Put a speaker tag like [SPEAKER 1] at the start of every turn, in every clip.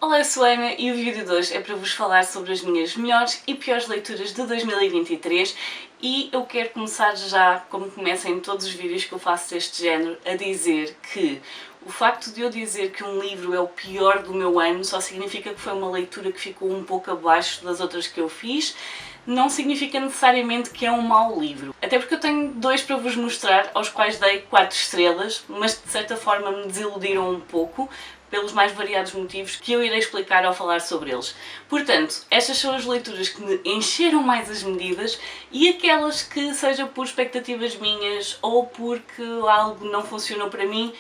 [SPEAKER 1] Olá, eu sou a Ana e o vídeo de hoje é para vos falar sobre as minhas melhores e piores leituras de 2023 e eu quero começar já, como começo em todos os vídeos que eu faço deste género, a dizer que o facto de eu dizer que um livro é o pior do meu ano só significa que foi uma leitura que ficou um pouco abaixo das outras que eu fiz. Não significa necessariamente que é um mau livro. Até porque eu tenho dois para vos mostrar, aos quais dei 4 estrelas, mas que de certa forma me desiludiram um pouco, pelos mais variados motivos que eu irei explicar ao falar sobre eles. Portanto, estas são as leituras que me encheram mais as medidas e aquelas que, seja por expectativas minhas ou porque algo não funcionou para mim,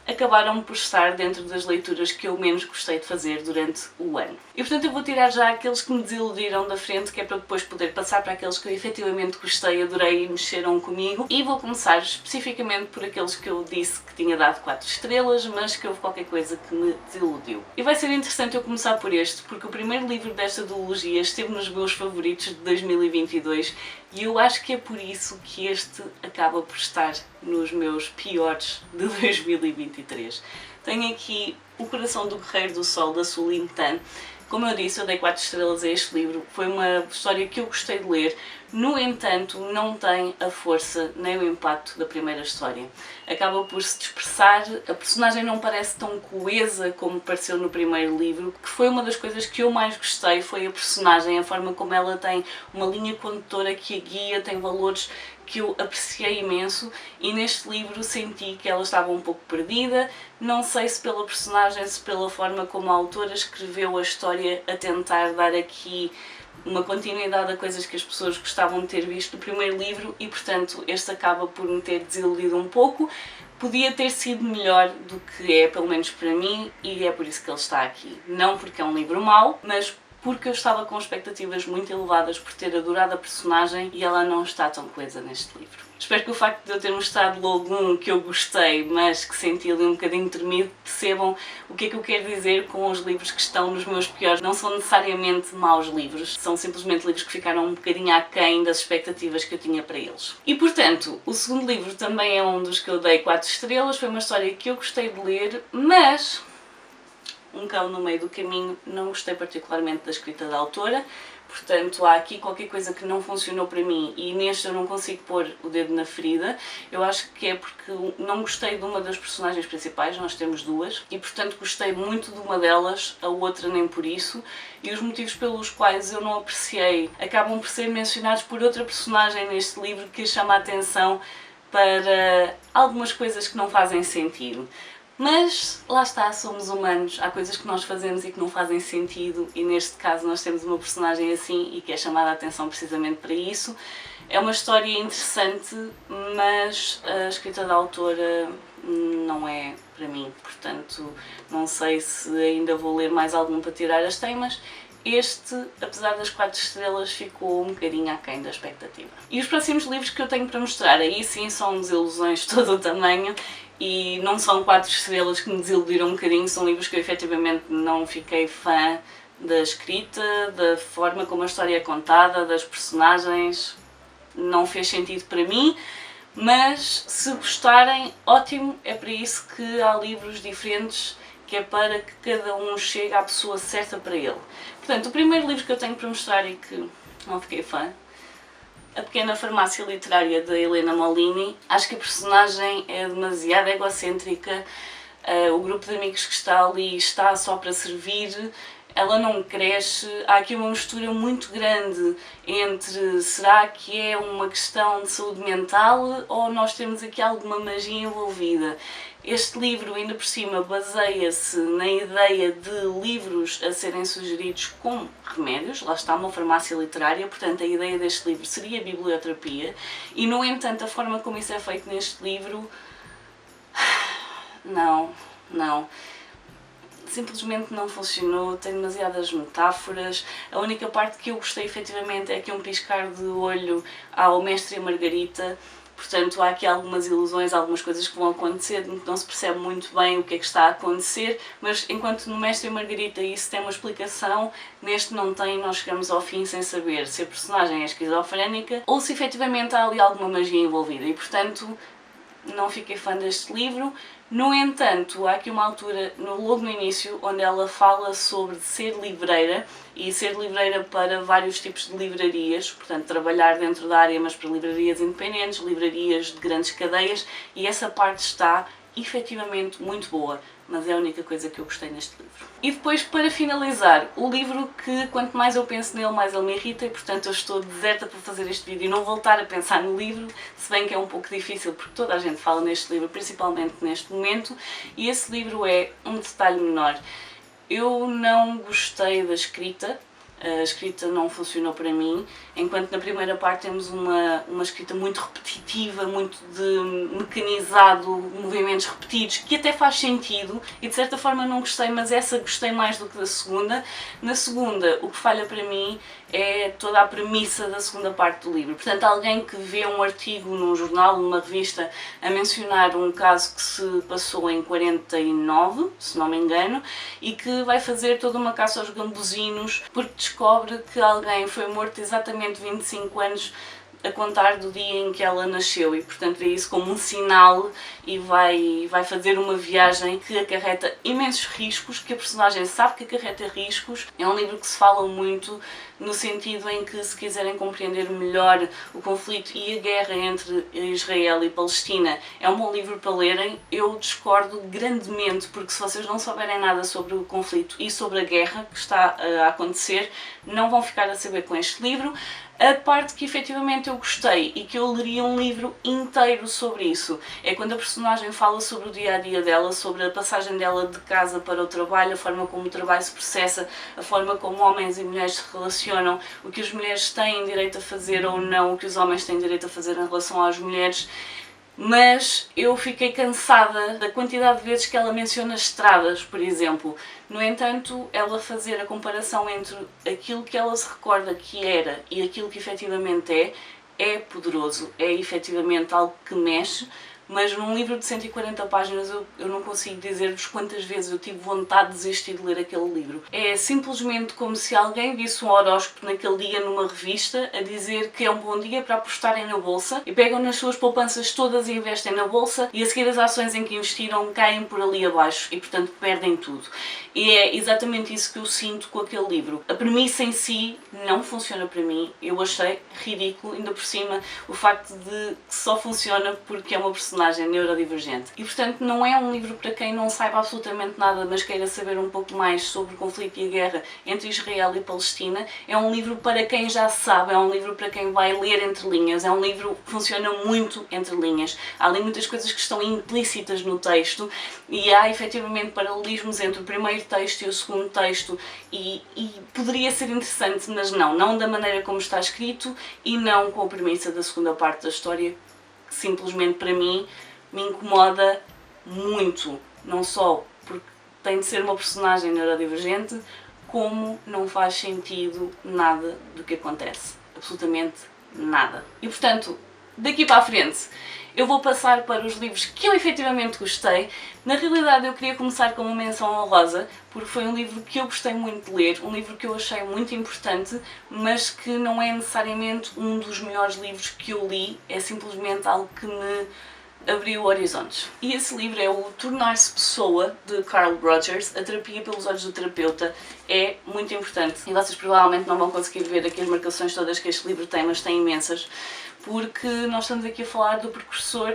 [SPEAKER 1] acabaram por estar dentro das leituras que eu menos gostei de fazer durante o ano. E portanto eu vou tirar já aqueles que me desiludiram da frente, que é para depois poder passar para aqueles que eu efetivamente gostei, adorei e mexeram comigo. E vou começar especificamente por aqueles que eu disse que tinha dado 4 estrelas, mas que houve qualquer coisa que me desiludiu. E vai ser interessante eu começar por este, porque o primeiro livro desta duologia esteve nos meus favoritos de 2022 e eu acho que é por isso que este acaba por estar nos meus piores de 2023. Tenho aqui O Coração do Guerreiro do Sol, da Sulim Tan. Como eu disse, eu dei 4 estrelas a este livro, foi uma história que eu gostei de ler, no entanto não tem a força nem o impacto da primeira história. Acaba por se dispersar, a personagem não parece tão coesa como pareceu no primeiro livro, que foi uma das coisas que eu mais gostei, foi a personagem, a forma como ela tem uma linha condutora que a guia, tem valores que eu apreciei imenso, e neste livro senti que ela estava um pouco perdida, não sei se pela personagem, se pela forma como a autora escreveu a história a tentar dar aqui uma continuidade a coisas que as pessoas gostavam de ter visto no primeiro livro e portanto este acaba por me ter desiludido um pouco. Podia ter sido melhor do que é, pelo menos para mim, e é por isso que ele está aqui. Não porque é um livro mau, mas porque eu estava com expectativas muito elevadas por ter adorado a personagem e ela não está tão coesa neste livro. Espero que o facto de eu ter mostrado logo um que eu gostei, mas que senti ali um bocadinho tremido, percebam o que é que eu quero dizer com os livros que estão nos meus piores. Não são necessariamente maus livros, são simplesmente livros que ficaram um bocadinho aquém das expectativas que eu tinha para eles. E portanto, o segundo livro também é um dos que eu dei 4 estrelas, foi uma história que eu gostei de ler, mas um cão no meio do caminho, não gostei particularmente da escrita da autora, portanto há aqui qualquer coisa que não funcionou para mim e neste eu não consigo pôr o dedo na ferida. Eu acho que é porque não gostei de uma das personagens principais, nós temos duas, e portanto gostei muito de uma delas, a outra nem por isso, e os motivos pelos quais eu não apreciei acabam por ser mencionados por outra personagem neste livro que chama a atenção para algumas coisas que não fazem sentido. Mas lá está, somos humanos, há coisas que nós fazemos e que não fazem sentido e neste caso nós temos uma personagem assim e que é chamada a atenção precisamente para isso. É uma história interessante, mas a escrita da autora não é para mim, portanto não sei se ainda vou ler mais algum para tirar as temas. Este, apesar das 4 estrelas, ficou um bocadinho aquém da expectativa. E os próximos livros que eu tenho para mostrar, aí sim são desilusões de todo o tamanho e não são 4 estrelas que me desiludiram um bocadinho, são livros que eu efetivamente não fiquei fã da escrita, da forma como a história é contada, das personagens, não fez sentido para mim. Mas se gostarem, ótimo, é para isso que há livros diferentes, que é para que cada um chegue à pessoa certa para ele. Portanto, o primeiro livro que eu tenho para mostrar e que não fiquei fã, A Pequena Farmácia Literária, da Helena Molini. Acho que a personagem é demasiado egocêntrica, o grupo de amigos que está ali está só para servir, ela não cresce, há aqui uma mistura muito grande entre será que é uma questão de saúde mental ou nós temos aqui alguma magia envolvida. Este livro, ainda por cima, baseia-se na ideia de livros a serem sugeridos como remédios, lá está uma farmácia literária, portanto a ideia deste livro seria biblioterapia e, no entanto, a forma como isso é feito neste livro, não. Simplesmente não funcionou, tem demasiadas metáforas. A única parte que eu gostei efetivamente é que um piscar de olho ao Mestre e a Margarita. Portanto, há aqui algumas ilusões, algumas coisas que vão acontecer, não se percebe muito bem o que é que está a acontecer, mas enquanto no Mestre e Margarita isso tem uma explicação, neste não tem, nós chegamos ao fim sem saber se a personagem é esquizofrénica ou se efetivamente há ali alguma magia envolvida e, portanto, não fiquei fã deste livro. No entanto, há aqui uma altura, logo no início, onde ela fala sobre ser livreira, e ser livreira para vários tipos de livrarias, portanto trabalhar dentro da área, mas para livrarias independentes, livrarias de grandes cadeias, e essa parte está efetivamente muito boa, mas é a única coisa que eu gostei neste livro. E depois, para finalizar, o livro que quanto mais eu penso nele, mais ele me irrita, e portanto eu estou deserta para fazer este vídeo e não voltar a pensar no livro, se bem que é um pouco difícil porque toda a gente fala neste livro, principalmente neste momento, e esse livro é Um Detalhe Menor. Eu não gostei da escrita. A escrita não funcionou para mim, enquanto na primeira parte temos uma escrita muito repetitiva, muito de mecanizado, movimentos repetidos, que até faz sentido, e de certa forma não gostei, mas essa gostei mais do que da segunda. Na segunda, o que falha para mim é toda a premissa da segunda parte do livro. Portanto, alguém que vê um artigo num jornal, numa revista, a mencionar um caso que se passou em 49, se não me engano, e que vai fazer toda uma caça aos gambuzinos, porque descobre que alguém foi morto exatamente 25 anos a contar do dia em que ela nasceu, e portanto vê isso como um sinal e vai fazer uma viagem que acarreta imensos riscos, que a personagem sabe que acarreta riscos. É um livro que se fala muito no sentido em que, se quiserem compreender melhor o conflito e a guerra entre Israel e Palestina, é um bom livro para lerem. Eu discordo grandemente, porque se vocês não souberem nada sobre o conflito e sobre a guerra que está a acontecer, não vão ficar a saber com este livro. A parte que efetivamente eu gostei e que eu leria um livro inteiro sobre isso é quando a personagem fala sobre o dia-a-dia dela, sobre a passagem dela de casa para o trabalho, a forma como o trabalho se processa, a forma como homens e mulheres se relacionam, o que as mulheres têm direito a fazer ou não, o que os homens têm direito a fazer em relação às mulheres. Mas eu fiquei cansada da quantidade de vezes que ela menciona estradas, por exemplo. No entanto, ela fazer a comparação entre aquilo que ela se recorda que era e aquilo que efetivamente é poderoso, é efetivamente algo que mexe, mas num livro de 140 páginas eu não consigo dizer-vos quantas vezes eu tive vontade de desistir de ler aquele livro. É simplesmente como se alguém visse um horóscopo naquele dia numa revista a dizer que é um bom dia para apostarem na bolsa, e pegam nas suas poupanças todas e investem na bolsa, e a seguir as ações em que investiram caem por ali abaixo e portanto perdem tudo. E é exatamente isso que eu sinto com aquele livro. A premissa em si não funciona para mim, eu achei ridículo, ainda por cima o facto de que só funciona porque é uma personagem neurodivergente. E portanto não é um livro para quem não saiba absolutamente nada, mas queira saber um pouco mais sobre o conflito e a guerra entre Israel e Palestina. É um livro para quem já sabe, é um livro para quem vai ler entre linhas, é um livro que funciona muito entre linhas. Há ali muitas coisas que estão implícitas no texto, e há efetivamente paralelismos entre o primeiro texto e o segundo texto, e poderia ser interessante, mas não da maneira como está escrito e não com a premissa da segunda parte da história, que simplesmente para mim me incomoda muito, não só porque tem de ser uma personagem neurodivergente, como não faz sentido nada do que acontece, absolutamente nada. E portanto, daqui para a frente, eu vou passar para os livros que eu efetivamente gostei. Na realidade eu queria começar com uma menção honrosa, porque foi um livro que eu gostei muito de ler, um livro que eu achei muito importante, mas que não é necessariamente um dos melhores livros que eu li, é simplesmente algo que me abriu horizontes. E esse livro é o Tornar-se Pessoa, de Carl Rogers. A terapia pelos olhos do terapeuta é muito importante, e vocês provavelmente não vão conseguir ver aqui as marcações todas que este livro tem, mas tem imensas, porque nós estamos aqui a falar do precursor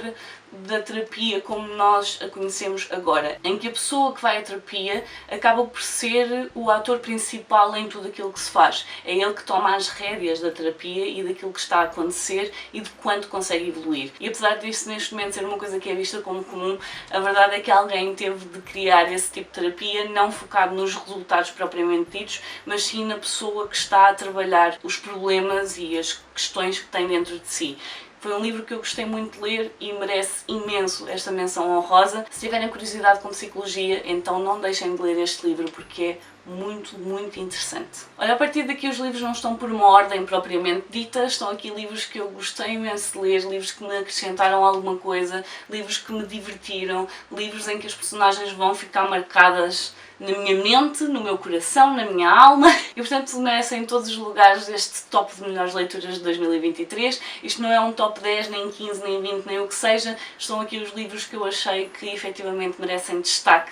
[SPEAKER 1] da terapia como nós a conhecemos agora, em que a pessoa que vai à terapia acaba por ser o ator principal em tudo aquilo que se faz. É ele que toma as rédeas da terapia e daquilo que está a acontecer e de quanto consegue evoluir. E apesar disso neste momento ser uma coisa que é vista como comum, a verdade é que alguém teve de criar esse tipo de terapia, não focado nos resultados propriamente ditos, mas sim na pessoa que está a trabalhar os problemas e as questões que tem dentro de si. Foi um livro que eu gostei muito de ler e merece imenso esta menção honrosa. Se tiverem curiosidade com psicologia, então não deixem de ler este livro, porque é muito, muito interessante. Olha, a partir daqui os livros não estão por uma ordem propriamente dita, estão aqui livros que eu gostei imenso de ler, livros que me acrescentaram alguma coisa, livros que me divertiram, livros em que as personagens vão ficar marcadas na minha mente, no meu coração, na minha alma e portanto merecem em todos os lugares deste top de melhores leituras de 2023. Isto não é um top 10, nem 15, nem 20, nem o que seja, estão aqui os livros que eu achei que efetivamente merecem destaque,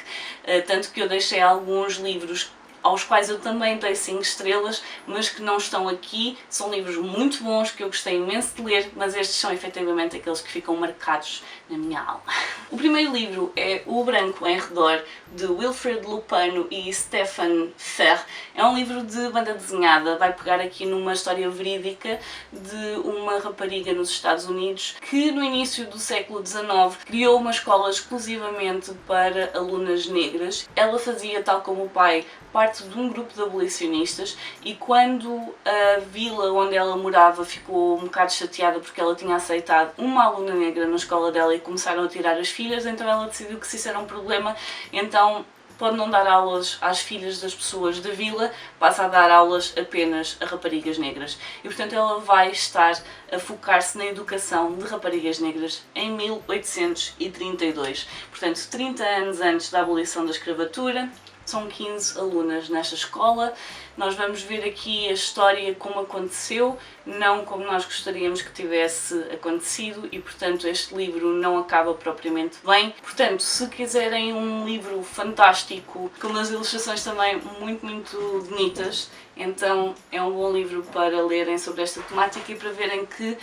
[SPEAKER 1] tanto que eu deixei alguns livros aos quais eu também dei 5 estrelas, mas que não estão aqui. São livros muito bons, que eu gostei imenso de ler, mas estes são efetivamente aqueles que ficam marcados na minha alma. O primeiro livro é O Branco em Redor, de Wilfred Lupano e Stefan Ferr. É um livro de banda desenhada, vai pegar aqui numa história verídica de uma rapariga nos Estados Unidos que no início do século XIX criou uma escola exclusivamente para alunas negras. Ela fazia, tal como o pai, parte de um grupo de abolicionistas e quando a vila onde ela morava ficou um bocado chateada porque ela tinha aceitado uma aluna negra na escola dela e começaram a tirar as filhas, então ela decidiu que se isso era um problema, então pode não dar aulas às filhas das pessoas da vila, passa a dar aulas apenas a raparigas negras. E portanto ela vai estar a focar-se na educação de raparigas negras em 1832. Portanto, 30 anos antes da abolição da escravatura. São 15 alunas nesta escola. Nós vamos ver aqui a história como aconteceu, não como nós gostaríamos que tivesse acontecido e, portanto, este livro não acaba propriamente bem. Portanto, se quiserem um livro fantástico, com umas ilustrações também muito bonitas, então é um bom livro para lerem sobre esta temática e para verem que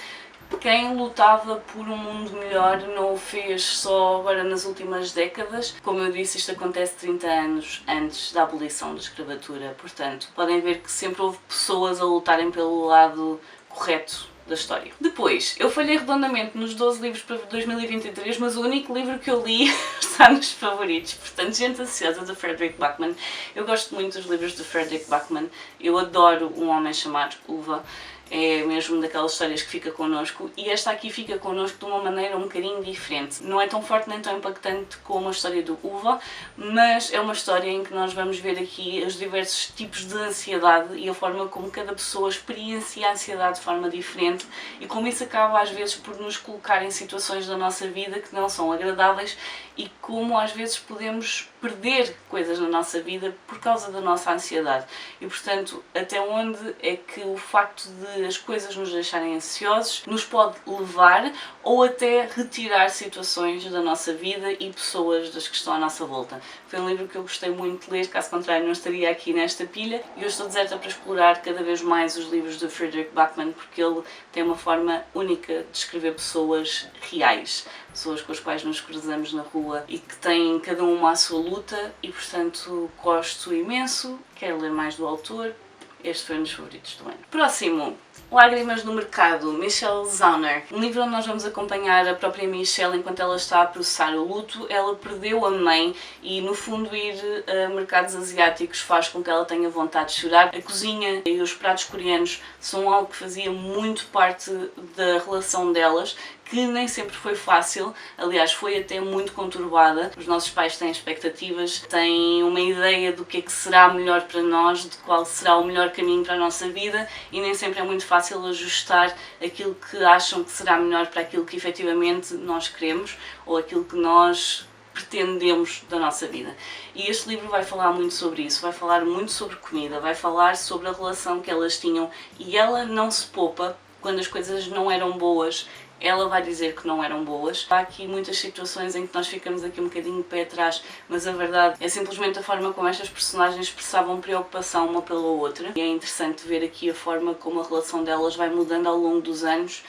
[SPEAKER 1] quem lutava por um mundo melhor não o fez só agora nas últimas décadas. Como eu disse, isto acontece 30 anos antes da abolição da escravatura. Portanto, podem ver que sempre houve pessoas a lutarem pelo lado correto da história. Depois, eu falhei redondamente nos 12 livros para 2023, mas o único livro que eu li está nos favoritos. Portanto, Gente Ansiosa, de Frederick Backman. Eu gosto muito dos livros de Frederick Backman. Eu adoro Um Homem Chamado Uva. É mesmo daquelas histórias que fica connosco e esta aqui fica connosco de uma maneira um bocadinho diferente. Não é tão forte nem tão impactante como a história do Uva, mas é uma história em que nós vamos ver aqui os diversos tipos de ansiedade e a forma como cada pessoa experiencia a ansiedade de forma diferente e como isso acaba às vezes por nos colocar em situações da nossa vida que não são agradáveis e como às vezes podemos perder coisas na nossa vida por causa da nossa ansiedade. E portanto, até onde é que o facto de as coisas nos deixarem ansiosos nos pode levar ou até retirar situações da nossa vida e pessoas das que estão à nossa volta. Foi um livro que eu gostei muito de ler, caso contrário não estaria aqui nesta pilha e eu estou deserta para explorar cada vez mais os livros de Frederick Backman porque ele tem uma forma única de escrever pessoas reais, pessoas com as quais nos cruzamos na rua e que têm cada uma a sua luta e portanto gosto imenso, quero ler mais do autor. Este foi um dos favoritos do ano. Próximo, Lágrimas no Mercado, Michelle Zauner. Um livro onde nós vamos acompanhar a própria Michelle enquanto ela está a processar o luto. Ela perdeu a mãe e, no fundo, ir a mercados asiáticos faz com que ela tenha vontade de chorar. A cozinha e os pratos coreanos são algo que fazia muito parte da relação delas, que nem sempre foi fácil, aliás foi até muito conturbada. Os nossos pais têm expectativas, têm uma ideia do que é que será melhor para nós, de qual será o melhor caminho para a nossa vida e nem sempre é muito fácil ajustar aquilo que acham que será melhor para aquilo que efetivamente nós queremos ou aquilo que nós pretendemos da nossa vida. E este livro vai falar muito sobre isso, vai falar muito sobre comida, vai falar sobre a relação que elas tinham e ela não se poupa quando as coisas não eram boas. Ela vai dizer que não eram boas. Há aqui muitas situações em que nós ficamos aqui um bocadinho de pé atrás, mas a verdade é simplesmente a forma como estas personagens expressavam preocupação uma pela outra. E é interessante ver aqui a forma como a relação delas vai mudando ao longo dos anos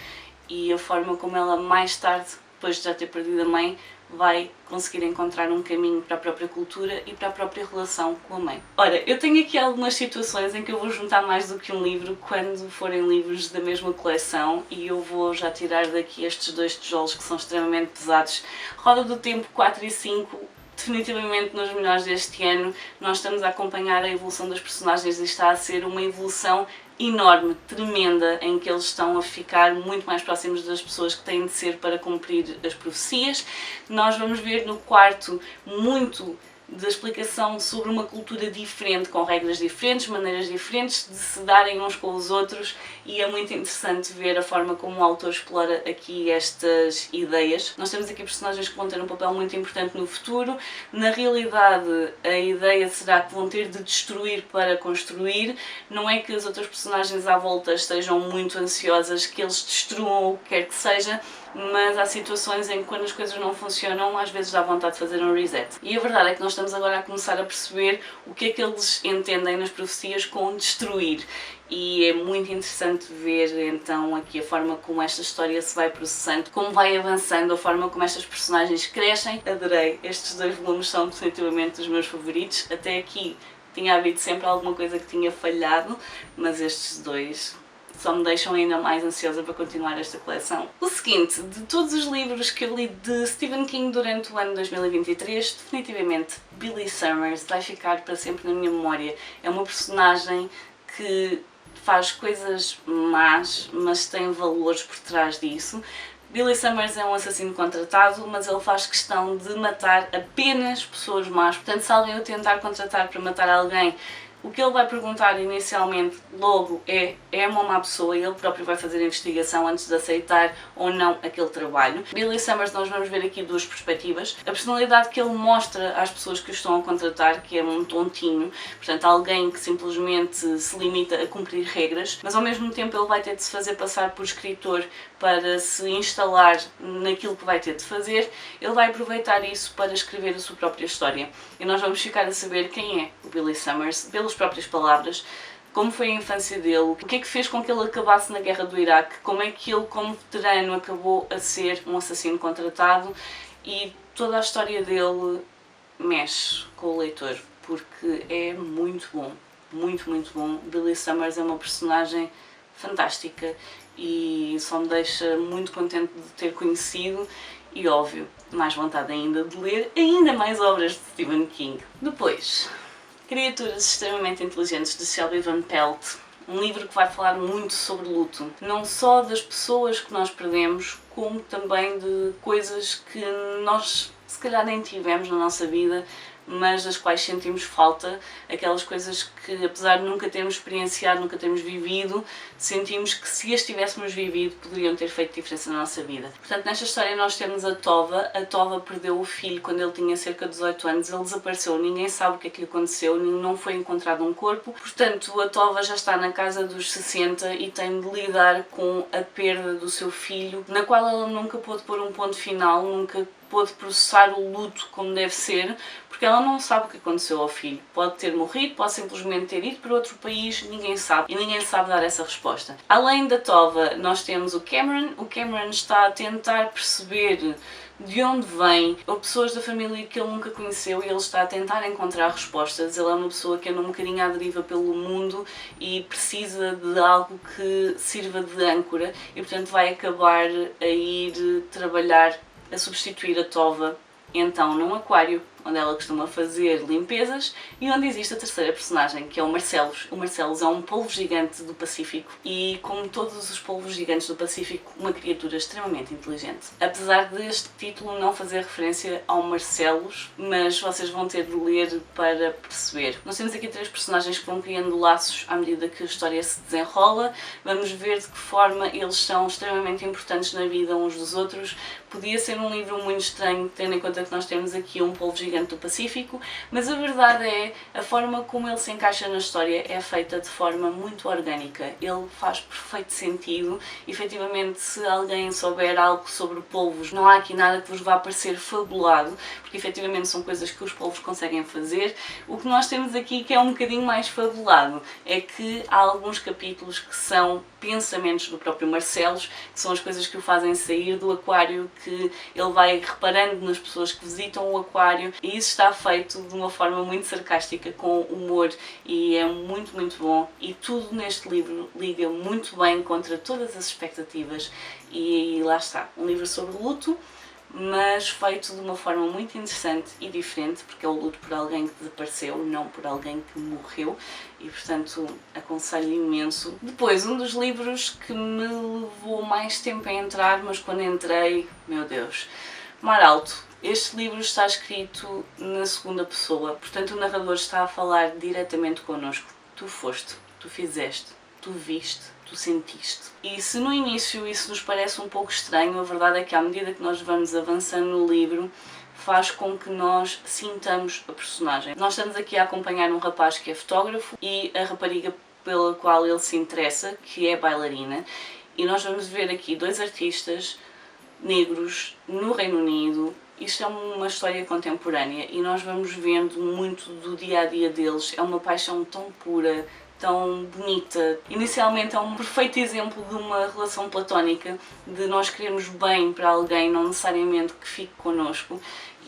[SPEAKER 1] e a forma como ela mais tarde, depois de já ter perdido a mãe, vai conseguir encontrar um caminho para a própria cultura e para a própria relação com a mãe. Ora, eu tenho aqui algumas situações em que eu vou juntar mais do que um livro quando forem livros da mesma coleção e eu vou já tirar daqui estes 2 tijolos que são extremamente pesados. Roda do Tempo 4 e 5, definitivamente nos melhores deste ano. Nós estamos a acompanhar a evolução dos personagens e está a ser uma evolução enorme, tremenda, em que eles estão a ficar muito mais próximos das pessoas que têm de ser para cumprir as profecias. Nós vamos ver no quarto muito de explicação sobre uma cultura diferente, com regras diferentes, maneiras diferentes de se darem uns com os outros, e é muito interessante ver a forma como o autor explora aqui estas ideias. Nós temos aqui personagens que vão ter um papel muito importante no futuro. Na realidade, a ideia será que vão ter de destruir para construir. Não é que as outras personagens à volta estejam muito ansiosas que eles destruam o que quer que seja, mas há situações em que, quando as coisas não funcionam, às vezes dá vontade de fazer um reset. E a verdade é que nós estamos agora a começar a perceber o que é que eles entendem nas profecias com destruir. E é muito interessante ver então aqui a forma como esta história se vai processando, como vai avançando, a forma como estas personagens crescem. Adorei, estes 2 volumes são definitivamente os meus favoritos. Até aqui tinha havido sempre alguma coisa que tinha falhado, mas estes 2 só me deixam ainda mais ansiosa para continuar esta coleção. O seguinte, de todos os livros que eu li de Stephen King durante o ano 2023, definitivamente Billy Summers vai ficar para sempre na minha memória. É uma personagem que faz coisas más, mas tem valores por trás disso. Billy Summers é um assassino contratado, mas ele faz questão de matar apenas pessoas más. Portanto, se alguém o tentar contratar para matar alguém, o que ele vai perguntar inicialmente, logo, é uma má pessoa, e ele próprio vai fazer a investigação antes de aceitar ou não aquele trabalho. Billy Summers, nós vamos ver aqui 2 perspectivas. A personalidade que ele mostra às pessoas que o estão a contratar, que é um tontinho, portanto alguém que simplesmente se limita a cumprir regras, mas ao mesmo tempo ele vai ter de se fazer passar por escritor para se instalar naquilo que vai ter de fazer. Ele vai aproveitar isso para escrever a sua própria história. E nós vamos ficar a saber quem é o Billy Summers, pelas próprias palavras, como foi a infância dele, o que é que fez com que ele acabasse na guerra do Iraque, como é que ele, como veterano, acabou a ser um assassino contratado, e toda a história dele mexe com o leitor, porque é muito bom, muito bom. Billy Summers é uma personagem fantástica e só me deixa muito contente de ter conhecido, e óbvio, mais vontade ainda de ler ainda mais obras de Stephen King. Depois, Criaturas Extremamente Inteligentes, de Shelby Van Pelt, um livro que vai falar muito sobre luto, não só das pessoas que nós perdemos, como também de coisas que nós se calhar nem tivemos na nossa vida, mas das quais sentimos falta, aquelas coisas que, apesar de nunca termos experienciado, nunca termos vivido, sentimos que, se as tivéssemos vivido, poderiam ter feito diferença na nossa vida. Portanto, nesta história nós temos a Tova perdeu o filho quando ele tinha cerca de 18 anos, ele desapareceu, ninguém sabe o que é que lhe aconteceu, não foi encontrado um corpo, portanto a Tova já está na casa dos 60 e tem de lidar com a perda do seu filho, na qual ela nunca pôde pôr um ponto final, nunca pôde processar o luto como deve ser, porque ela não sabe o que aconteceu ao filho. Pode ter morrido, pode simplesmente ter ido para outro país, ninguém sabe, e ninguém sabe dar essa resposta. Além da Tova, nós temos o Cameron. O Cameron está a tentar perceber de onde vem, ou pessoas da família que ele nunca conheceu, e ele está a tentar encontrar respostas. Ele é uma pessoa que anda um bocadinho à deriva pelo mundo e precisa de algo que sirva de âncora, e portanto vai acabar a ir trabalhar, a substituir a Tova, então, num aquário onde ela costuma fazer limpezas e onde existe a terceira personagem, que é o Marcelos. O Marcelos é um polvo gigante do Pacífico e, como todos os polvos gigantes do Pacífico, uma criatura extremamente inteligente. Apesar deste título não fazer referência ao Marcelos, mas vocês vão ter de ler para perceber. Nós temos aqui 3 personagens que vão criando laços à medida que a história se desenrola. Vamos ver de que forma eles são extremamente importantes na vida uns dos outros. Podia ser um livro muito estranho, tendo em conta que nós temos aqui um polvo gigante do Pacífico, mas a verdade é, a forma como ele se encaixa na história é feita de forma muito orgânica. Ele faz perfeito sentido. Efetivamente, se alguém souber algo sobre polvos, não há aqui nada que vos vá parecer fabulado, porque efetivamente são coisas que os polvos conseguem fazer. O que nós temos aqui que é um bocadinho mais fabulado é que há alguns capítulos que são pensamentos do próprio Marcelos, que são as coisas que o fazem sair do aquário, que ele vai reparando nas pessoas que visitam o aquário, e isso está feito de uma forma muito sarcástica, com humor, e é muito bom, e tudo neste livro liga muito bem contra todas as expectativas, e lá está, um livro sobre luto, mas feito de uma forma muito interessante e diferente, porque é o luto por alguém que desapareceu, não por alguém que morreu, e portanto aconselho imenso. Depois, um dos livros que me levou mais tempo a entrar, mas quando entrei, meu Deus, Mar Alto, Este livro está escrito na segunda pessoa, portanto o narrador está a falar diretamente connosco. Tu foste, tu fizeste, tu viste, tu sentiste. E se no início isso nos parece um pouco estranho, a verdade é que à medida que nós vamos avançando no livro, faz com que nós sintamos a personagem. Nós estamos aqui a acompanhar um rapaz que é fotógrafo e a rapariga pela qual ele se interessa, que é bailarina, e nós vamos ver aqui dois artistas negros no Reino Unido. Isto é uma história contemporânea e nós vamos vendo muito do dia-a-dia deles. É uma paixão tão pura, tão bonita. Inicialmente é um perfeito exemplo de uma relação platónica, de nós queremos bem para alguém, não necessariamente que fique connosco.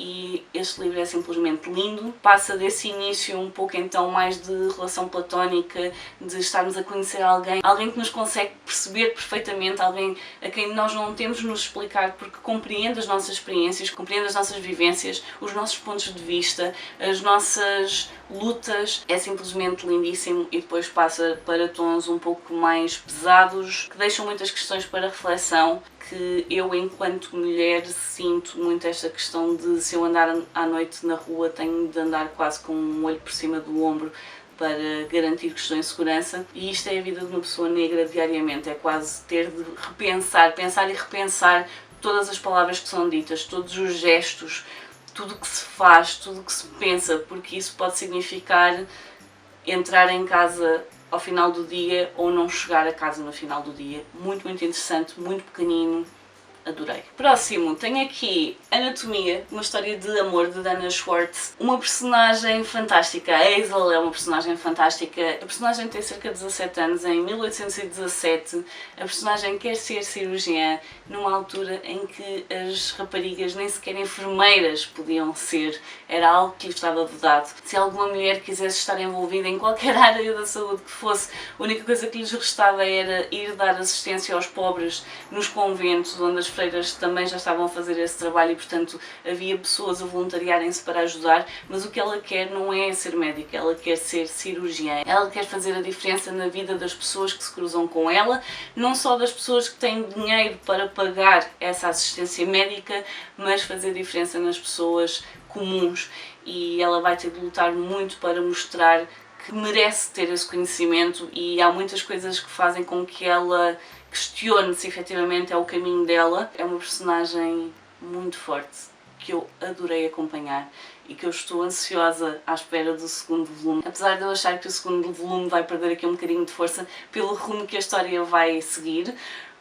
[SPEAKER 1] E este livro é simplesmente lindo. Passa desse início um pouco então mais de relação platónica, de estarmos a conhecer alguém que nos consegue perceber perfeitamente, alguém a quem nós não temos de nos explicar, porque compreende as nossas experiências, compreende as nossas vivências, os nossos pontos de vista, as nossas lutas. É simplesmente lindíssimo e depois passa para tons um pouco mais pesados, que deixam muitas questões para reflexão, que eu, enquanto mulher, sinto muito esta questão de, se eu andar à noite na rua, tenho de andar quase com um olho por cima do ombro para garantir questões de segurança. E isto é a vida de uma pessoa negra diariamente, é quase ter de repensar, pensar e repensar todas as palavras que são ditas, todos os gestos, tudo o que se faz, tudo o que se pensa, porque isso pode significar entrar em casa ao final do dia ou não chegar a casa no final do dia. Muito, muito interessante, muito pequenino, adorei. Próximo, tenho aqui Anatomia, uma história de amor de Dana Schwartz. Uma personagem fantástica, a Hazel é uma personagem fantástica. A personagem tem cerca de 17 anos, em 1817. A personagem quer ser cirurgiã numa altura em que as raparigas nem sequer enfermeiras podiam ser. Era algo que lhe estava vedado. Se alguma mulher quisesse estar envolvida em qualquer área da saúde que fosse, a única coisa que lhes restava era ir dar assistência aos pobres nos conventos, onde as freiras também já estavam a fazer esse trabalho e, portanto, havia pessoas a voluntariarem-se para ajudar, mas o que ela quer não é ser médica, ela quer ser cirurgiã. Ela quer fazer a diferença na vida das pessoas que se cruzam com ela, não só das pessoas que têm dinheiro para pagar essa assistência médica, mas fazer a diferença nas pessoas comuns. E ela vai ter de lutar muito para mostrar que merece ter esse conhecimento, e há muitas coisas que fazem com que ela questione se efetivamente é o caminho dela. É uma personagem muito forte, que eu adorei acompanhar e que eu estou ansiosa à espera do segundo volume. Apesar de eu achar que o segundo volume vai perder aqui um bocadinho de força pelo rumo que a história vai seguir,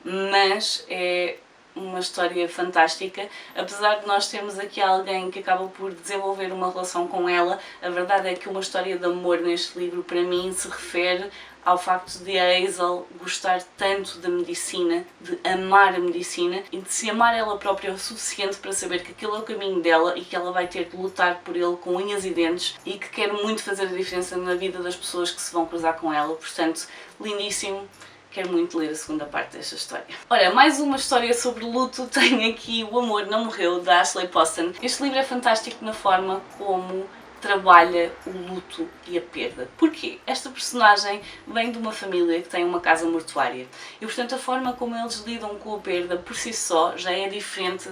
[SPEAKER 1] mas é uma história fantástica. Apesar de nós termos aqui alguém que acaba por desenvolver uma relação com ela, a verdade é que uma história de amor neste livro, para mim, se refere ao facto de a Hazel gostar tanto da medicina, de amar a medicina e de se amar ela própria o suficiente para saber que aquele é o caminho dela e que ela vai ter de lutar por ele com unhas e dentes, e que quer muito fazer a diferença na vida das pessoas que se vão cruzar com ela. Portanto, lindíssimo. Quero muito ler a segunda parte desta história. Ora, mais uma história sobre luto. Tenho aqui O Amor Não Morreu, da Ashley Poston. Este livro é fantástico na forma como trabalha o luto e a perda. Porquê? Esta personagem vem de uma família que tem uma casa mortuária e, portanto, a forma como eles lidam com a perda por si só já é diferente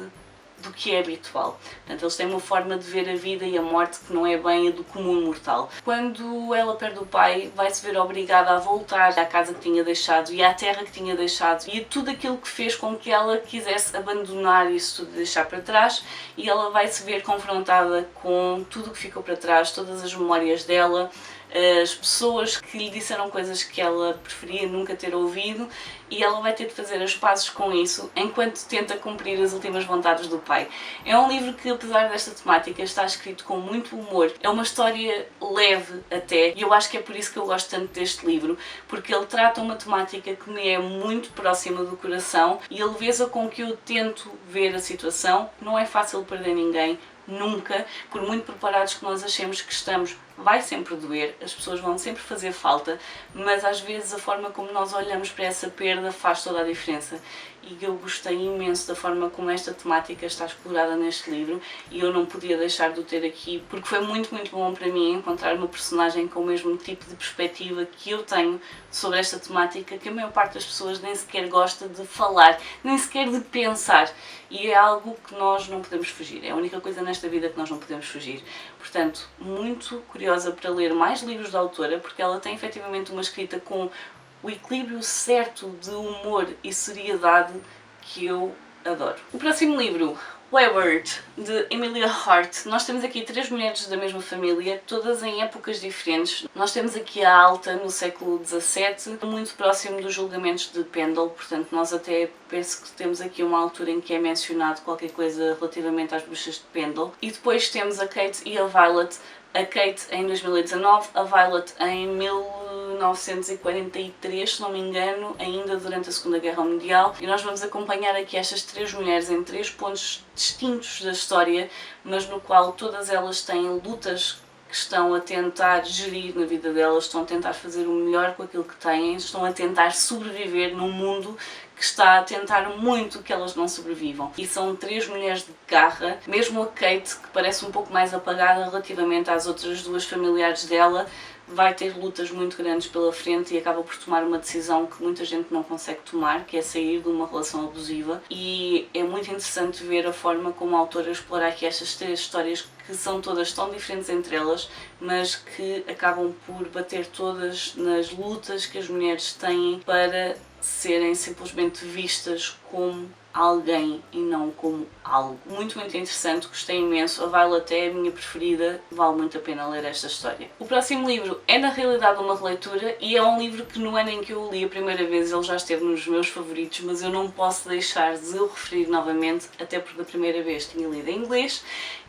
[SPEAKER 1] do que é habitual. Portanto, eles têm uma forma de ver a vida e a morte que não é bem a do comum mortal. Quando ela perde o pai, vai-se ver obrigada a voltar à casa que tinha deixado e à terra que tinha deixado e a tudo aquilo que fez com que ela quisesse abandonar isso tudo e deixar para trás, e ela vai se ver confrontada com tudo o que ficou para trás, todas as memórias dela, as pessoas que lhe disseram coisas que ela preferia nunca ter ouvido, e ela vai ter de fazer as pazes com isso enquanto tenta cumprir as últimas vontades do pai. É um livro que, apesar desta temática, está escrito com muito humor. É uma história leve até, e eu acho que é por isso que eu gosto tanto deste livro, porque ele trata uma temática que me é muito próxima do coração, e a leveza com que eu tento ver a situação. Não é fácil perder ninguém, nunca, por muito preparados que nós achemos que estamos vai sempre doer, as pessoas vão sempre fazer falta, mas às vezes a forma como nós olhamos para essa perda faz toda a diferença. E eu gostei imenso da forma como esta temática está explorada neste livro e eu não podia deixar de o ter aqui porque foi muito bom para mim encontrar uma personagem com o mesmo tipo de perspectiva que eu tenho sobre esta temática, que a maior parte das pessoas nem sequer gosta de falar, nem sequer de pensar, e é algo que nós não podemos fugir, é a única coisa nesta vida que nós não podemos fugir. Portanto, muito curiosa para ler mais livros da autora, porque ela tem efetivamente uma escrita com o equilíbrio certo de humor e seriedade que eu adoro. O próximo livro, Wayward, de Emilia Hart. Nós temos aqui 3 mulheres da mesma família, todas em épocas diferentes. Nós temos aqui a Alta no século XVII, muito próximo dos julgamentos de Pendle, portanto nós até penso que temos aqui uma altura em que é mencionado qualquer coisa relativamente às bruxas de Pendle. E depois temos a Kate e a Violet, a Kate em 2019, a Violet em 1943, se não me engano, ainda durante a Segunda Guerra Mundial, e nós vamos acompanhar aqui estas 3 mulheres em 3 pontos distintos da história, mas no qual todas elas têm lutas que estão a tentar gerir na vida delas, estão a tentar fazer o melhor com aquilo que têm, estão a tentar sobreviver num mundo que está a tentar muito que elas não sobrevivam. E são 3 mulheres de garra, mesmo a Kate, que parece um pouco mais apagada relativamente às outras 2 familiares dela, vai ter lutas muito grandes pela frente e acaba por tomar uma decisão que muita gente não consegue tomar, que é sair de uma relação abusiva. E é muito interessante ver a forma como a autora explora aqui estas 3 histórias que são todas tão diferentes entre elas, mas que acabam por bater todas nas lutas que as mulheres têm para serem simplesmente vistas como alguém e não como algo. Muito interessante, gostei imenso, a Violet é a minha preferida, vale muito a pena ler esta história. O próximo livro é na realidade uma releitura e é um livro que no ano em que eu o li a primeira vez ele já esteve nos meus favoritos, mas eu não posso deixar de o referir novamente, até porque da primeira vez tinha lido em inglês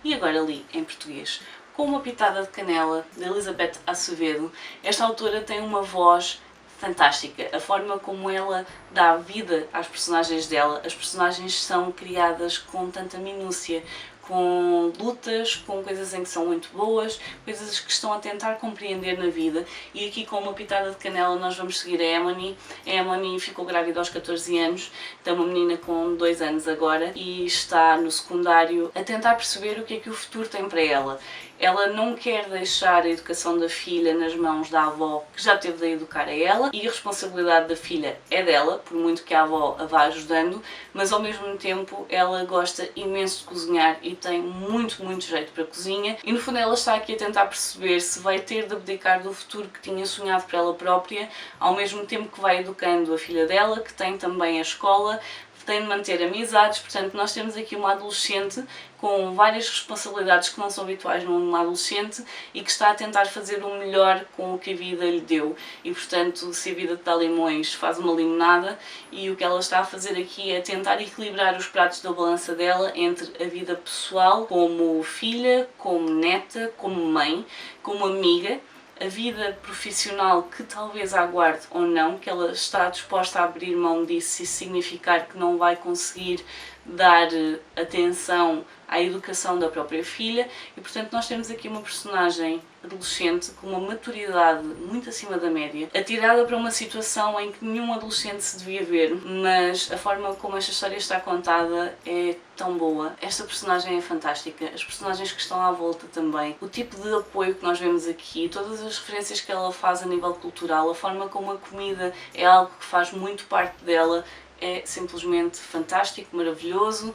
[SPEAKER 1] e agora li em português. Com uma pitada de canela, de Elizabeth Acevedo. Esta autora tem uma voz fantástica, a forma como ela dá vida às personagens dela. As personagens são criadas com tanta minúcia, com lutas, com coisas em que são muito boas, coisas que estão a tentar compreender na vida. E aqui com uma pitada de canela nós vamos seguir a Emily. A Emily ficou grávida aos 14 anos, tem uma menina com 2 anos agora e está no secundário a tentar perceber o que é que o futuro tem para ela. Ela não quer deixar a educação da filha nas mãos da avó, que já teve de educar a ela, e a responsabilidade da filha é dela, por muito que a avó a vá ajudando, mas ao mesmo tempo ela gosta imenso de cozinhar e tem muito jeito para a cozinha, e no fundo ela está aqui a tentar perceber se vai ter de abdicar do futuro que tinha sonhado para ela própria, ao mesmo tempo que vai educando a filha dela, que tem também a escola, tem de manter amizades. Portanto nós temos aqui uma adolescente com várias responsabilidades que não são habituais numa adolescente e que está a tentar fazer o melhor com o que a vida lhe deu. E portanto, se a vida te dá limões, faz uma limonada, e o que ela está a fazer aqui é tentar equilibrar os pratos da balança dela entre a vida pessoal, como filha, como neta, como mãe, como amiga, a vida profissional que talvez a aguarde ou não, que ela está disposta a abrir mão disso e significar que não vai conseguir dar atenção à educação da própria filha. E portanto nós temos aqui uma personagem adolescente com uma maturidade muito acima da média, atirada para uma situação em que nenhum adolescente se devia ver, mas a forma como esta história está contada é tão boa. Esta personagem é fantástica, as personagens que estão à volta também, o tipo de apoio que nós vemos aqui, todas as referências que ela faz a nível cultural, a forma como a comida é algo que faz muito parte dela, é simplesmente fantástico, maravilhoso.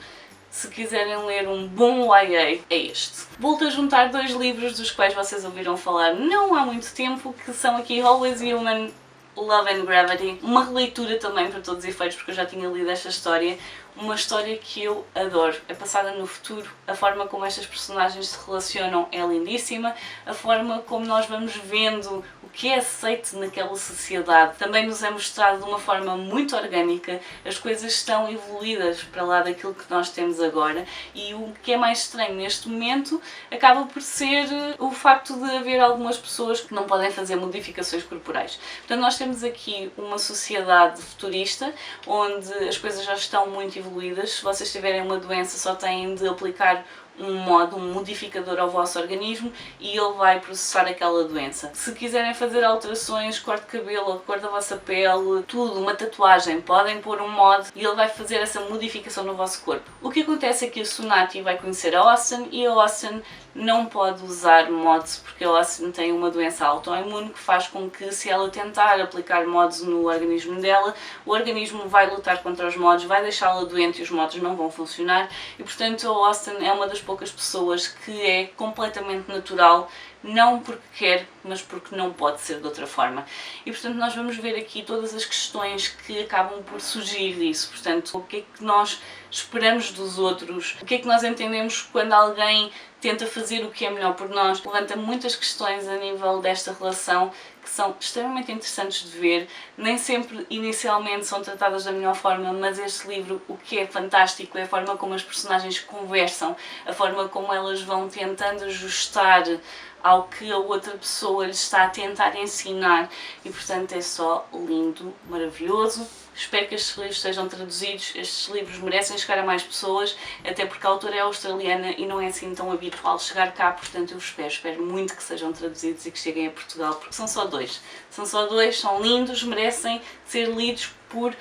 [SPEAKER 1] Se quiserem ler um bom YA, é este. Volto a juntar 2 livros dos quais vocês ouviram falar não há muito tempo, que são aqui Always Human, Love and Gravity. Uma releitura também para todos os efeitos, porque eu já tinha lido esta história. Uma história que eu adoro, é passada no futuro, a forma como estas personagens se relacionam é lindíssima, a forma como nós vamos vendo o que é aceito naquela sociedade também nos é mostrado de uma forma muito orgânica, as coisas estão evoluídas para lá daquilo que nós temos agora, e o que é mais estranho neste momento acaba por ser o facto de haver algumas pessoas que não podem fazer modificações corporais. Portanto, nós temos aqui uma sociedade futurista, onde as coisas já estão muito evoluídas. Se vocês tiverem uma doença só têm de aplicar um modo, um modificador ao vosso organismo e ele vai processar aquela doença. Se quiserem fazer alterações, cor de cabelo, cor da vossa pele, tudo, uma tatuagem, podem pôr um mod e ele vai fazer essa modificação no vosso corpo. O que acontece é que a Sunati vai conhecer a Austin e a Austin não pode usar mods porque a Austin tem uma doença autoimune que faz com que, se ela tentar aplicar mods no organismo dela, o organismo vai lutar contra os mods, vai deixá-la doente e os mods não vão funcionar e, portanto, a Austin é uma das poucas pessoas que é completamente natural, não porque quer, mas porque não pode ser de outra forma. E, portanto, nós vamos ver aqui todas as questões que acabam por surgir disso. Portanto, o que é que nós esperamos dos outros, o que é que nós entendemos quando alguém tenta fazer o que é melhor por nós. Levanta muitas questões a nível desta relação que são extremamente interessantes de ver. Nem sempre inicialmente são tratadas da melhor forma, mas este livro, o que é fantástico é a forma como as personagens conversam, a forma como elas vão tentando ajustar ao que a outra pessoa lhe está a tentar ensinar e, portanto, é só lindo, maravilhoso. Espero que estes livros sejam traduzidos, estes livros merecem chegar a mais pessoas, até porque a autora é australiana e não é assim tão habitual chegar cá, portanto eu espero muito que sejam traduzidos e que cheguem a Portugal, porque são só dois, são lindos, merecem ser lidos por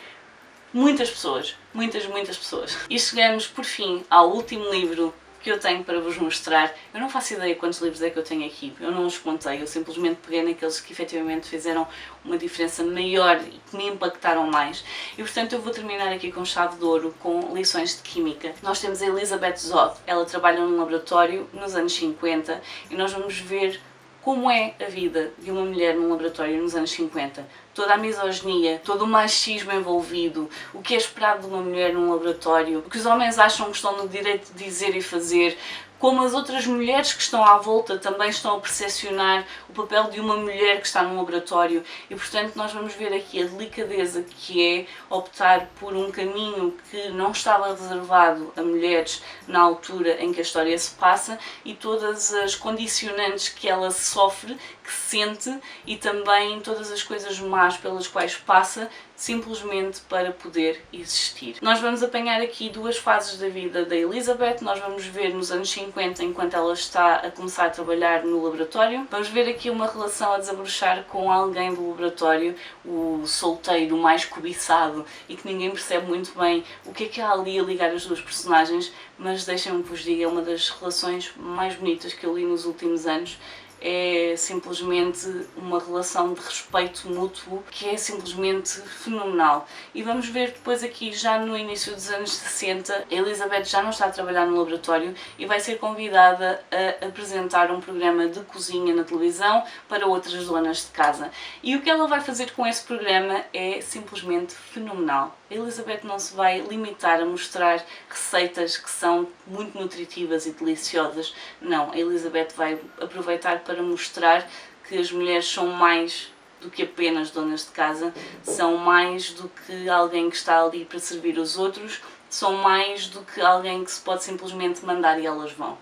[SPEAKER 1] muitas pessoas, muitas pessoas. E chegamos, por fim, ao último livro que eu tenho para vos mostrar. Eu não faço ideia quantos livros é que eu tenho aqui, eu não os contei, eu simplesmente peguei naqueles que efetivamente fizeram uma diferença maior e que me impactaram mais. E, portanto, eu vou terminar aqui com chave de ouro, com lições de Química. Nós temos a Elizabeth Zott, ela trabalha num laboratório nos anos 50 e nós vamos ver como é a vida de uma mulher num laboratório nos anos 50. Toda a misoginia, todo o machismo envolvido, o que é esperado de uma mulher num laboratório, o que os homens acham que estão no direito de dizer e fazer, como as outras mulheres que estão à volta também estão a percepcionar o papel de uma mulher que está num laboratório e, portanto, nós vamos ver aqui a delicadeza que é optar por um caminho que não estava reservado a mulheres na altura em que a história se passa e todas as condicionantes que ela sofre, que sente e também todas as coisas más pelas quais passa simplesmente para poder existir. Nós vamos apanhar aqui duas fases da vida da Elizabeth. Nós vamos ver nos anos 50, enquanto ela está a começar a trabalhar no laboratório. Vamos ver aqui uma relação a desabrochar com alguém do laboratório, o solteiro mais cobiçado e que ninguém percebe muito bem o que há ali a ligar as duas personagens, mas deixem-me que vos diga, é uma das relações mais bonitas que eu li nos últimos anos. É simplesmente uma relação de respeito mútuo que é simplesmente fenomenal. E vamos ver depois aqui, já no início dos anos 60, a Elizabeth já não está a trabalhar no laboratório e vai ser convidada a apresentar um programa de cozinha na televisão para outras donas de casa. E o que ela vai fazer com esse programa é simplesmente fenomenal. A Elizabeth não se vai limitar a mostrar receitas que são muito nutritivas e deliciosas. Não, a Elizabeth vai aproveitar para mostrar que as mulheres são mais do que apenas donas de casa, são mais do que alguém que está ali para servir os outros, são mais do que alguém que se pode simplesmente mandar e elas vão.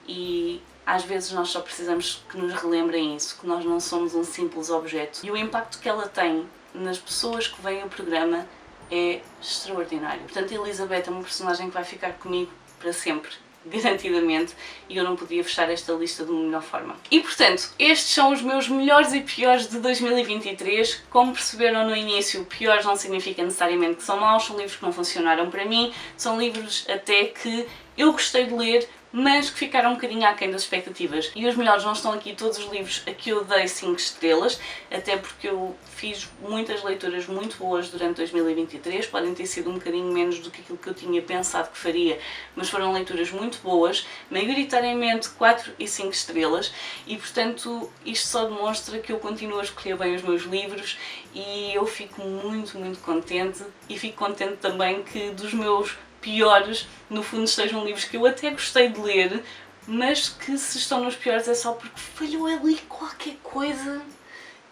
[SPEAKER 1] E às vezes nós só precisamos que nos relembrem isso, que nós não somos um simples objeto. E o impacto que ela tem nas pessoas que veem o programa é extraordinário. Portanto, a Elizabeth é uma personagem que vai ficar comigo para sempre, garantidamente, e eu não podia fechar esta lista de uma melhor forma. E, portanto, estes são os meus melhores e piores de 2023. Como perceberam no início, piores não significa necessariamente que são maus, são livros que não funcionaram para mim, são livros até que eu gostei de ler, mas que ficaram um bocadinho aquém das expectativas. E os melhores não estão aqui todos os livros a que eu dei 5 estrelas, até porque eu fiz muitas leituras muito boas durante 2023, podem ter sido um bocadinho menos do que aquilo que eu tinha pensado que faria, mas foram leituras muito boas, maioritariamente 4 e 5 estrelas, e portanto isto só demonstra que eu continuo a escolher bem os meus livros e eu fico muito contente, e fico contente também que dos meus piores, no fundo, estejam livros que eu até gostei de ler, mas que se estão nos piores é só porque falhou ali qualquer coisa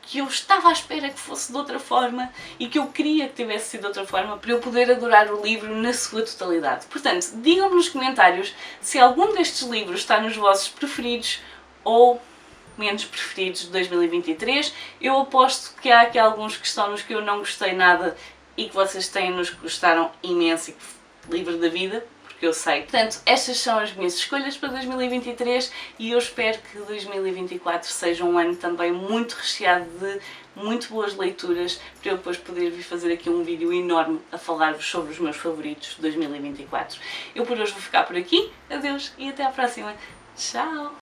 [SPEAKER 1] que eu estava à espera que fosse de outra forma e que eu queria que tivesse sido de outra forma para eu poder adorar o livro na sua totalidade. Portanto, digam-me nos comentários se algum destes livros está nos vossos preferidos ou menos preferidos de 2023. Eu aposto que há aqui alguns que estão nos que eu não gostei nada e que vocês têm nos que gostaram imenso e que livro da vida, porque porque eu sei. Portanto, estas são as minhas escolhas para 2023 e eu espero que 2024 seja um ano também muito recheado de muito boas leituras, para eu depois poder vir fazer aqui um vídeo enorme a falar-vos sobre os meus favoritos de 2024. Eu por hoje vou ficar por aqui, adeus e até à próxima. Tchau!